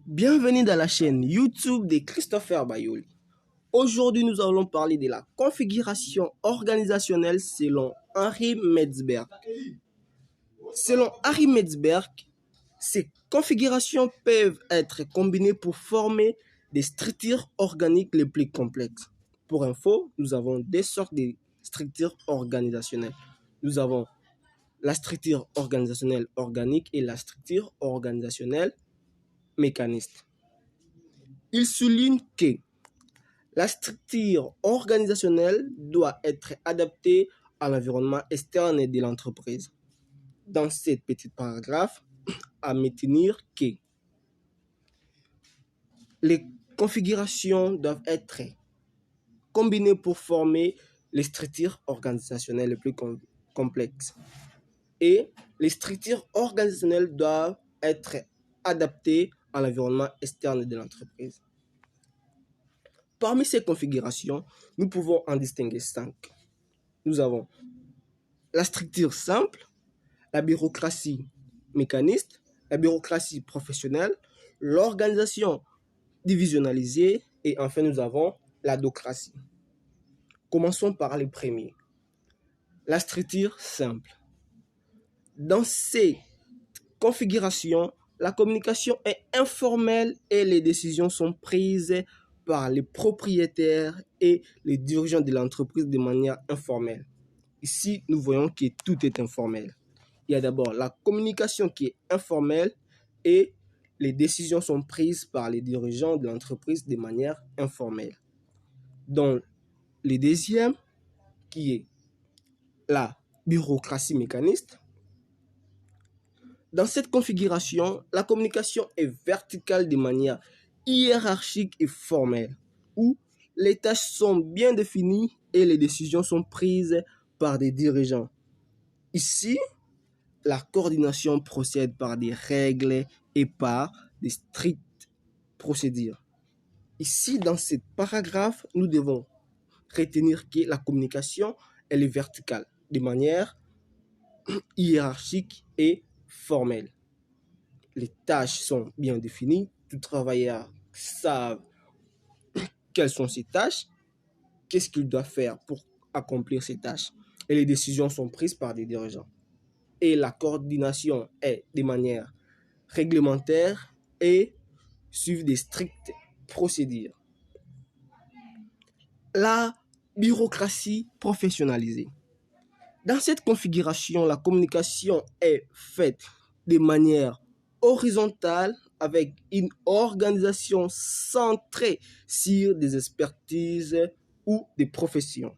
Bienvenue dans la chaîne YouTube de Christopher Bayoli. Aujourd'hui, nous allons parler de la configuration organisationnelle selon Henri Metzberg. Selon Henri Metzberg, ces configurations peuvent être combinées pour former des structures organiques les plus complexes. Pour info, nous avons deux sortes de structures organisationnelles. Nous avons la structure organisationnelle organique et la structure organisationnelle mécaniste. Il souligne que la structure organisationnelle doit être adaptée à l'environnement externe de l'entreprise. Dans cette petite paragraphe, à maintenir que les configurations doivent être combinées pour former les structures organisationnelles les plus complexes. Et les structures organisationnelles doivent être adaptées à l'environnement externe de l'entreprise. Parmi ces configurations, nous pouvons en distinguer 5. Nous avons la structure simple, la bureaucratie mécaniste, la bureaucratie professionnelle, l'organisation divisionnalisée et enfin nous avons la docratie. Commençons par les premiers. La structure simple. Dans ces configurations, la communication est informelle et les décisions sont prises par les propriétaires et les dirigeants de l'entreprise de manière informelle. Ici, nous voyons que tout est informel. Il y a d'abord la communication qui est informelle et les décisions sont prises par les dirigeants de l'entreprise de manière informelle. Donc, le deuxième, qui est la bureaucratie mécaniste. Dans cette configuration, la communication est verticale de manière hiérarchique et formelle, où les tâches sont bien définies et les décisions sont prises par des dirigeants. Ici, la coordination procède par des règles et par des strictes procédures. Ici, dans ce paragraphe, nous devons retenir que la communication, elle est verticale, de manière hiérarchique et formelle. Les tâches sont bien définies, tout travailleur savent quelles sont ses tâches, qu'est-ce qu'il doit faire pour accomplir ces tâches. Et les décisions sont prises par des dirigeants. Et la coordination est de manière réglementaire et suivre des strictes procédures. La bureaucratie professionnalisée. Dans cette configuration, la communication est faite de manière horizontale avec une organisation centrée sur des expertises ou des professions.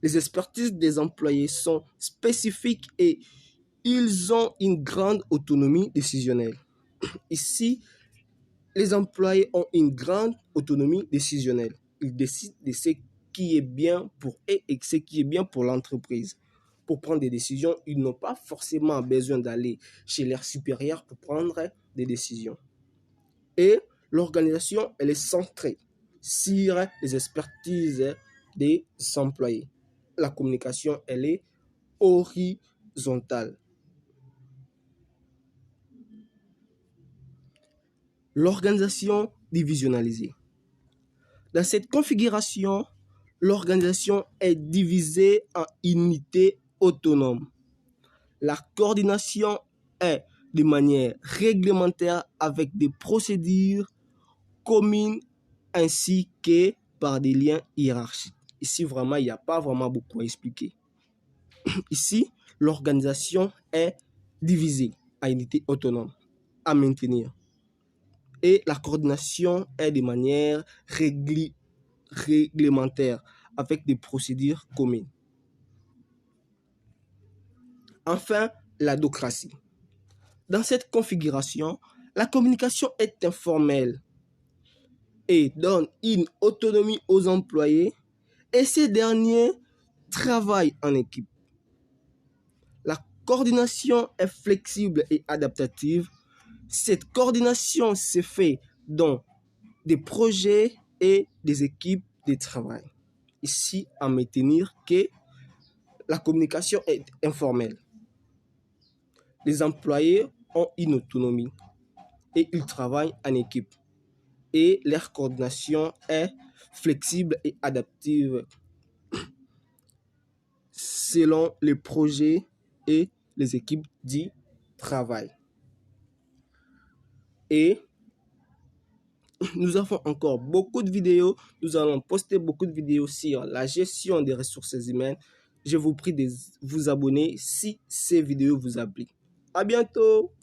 Les expertises des employés sont spécifiques et ils ont une grande autonomie décisionnelle. Ici, les employés ont une grande autonomie décisionnelle. Ils décident de ce qui est bien pour eux et ce qui est bien pour l'entreprise. Pour prendre des décisions, ils n'ont pas forcément besoin d'aller chez leurs supérieurs pour prendre des décisions. Et l'organisation, elle est centrée sur les expertises des employés. La communication, elle est horizontale. L'organisation divisionnalisée. Dans cette configuration, l'organisation est divisée en unités autonomes. La coordination est de manière réglementaire avec des procédures communes ainsi que par des liens hiérarchiques. Ici, vraiment, il n'y a pas vraiment beaucoup à expliquer. Ici, l'organisation est divisée en unités autonomes à maintenir. Et la coordination est de manière réglementaire avec des procédures communes. Enfin, la docratie. Dans cette configuration, la communication est informelle et donne une autonomie aux employés et ces derniers travaillent en équipe. La coordination est flexible et adaptative. Cette coordination se fait dans des projets et des équipes de travail. Ici, à maintenir que la communication est informelle. Les employés ont une autonomie et ils travaillent en équipe. Et leur coordination est flexible et adaptive selon les projets et les équipes d'y travail. Et nous avons encore beaucoup de vidéos. Nous allons poster beaucoup de vidéos sur la gestion des ressources humaines. Je vous prie de vous abonner si ces vidéos vous appliquent. À bientôt!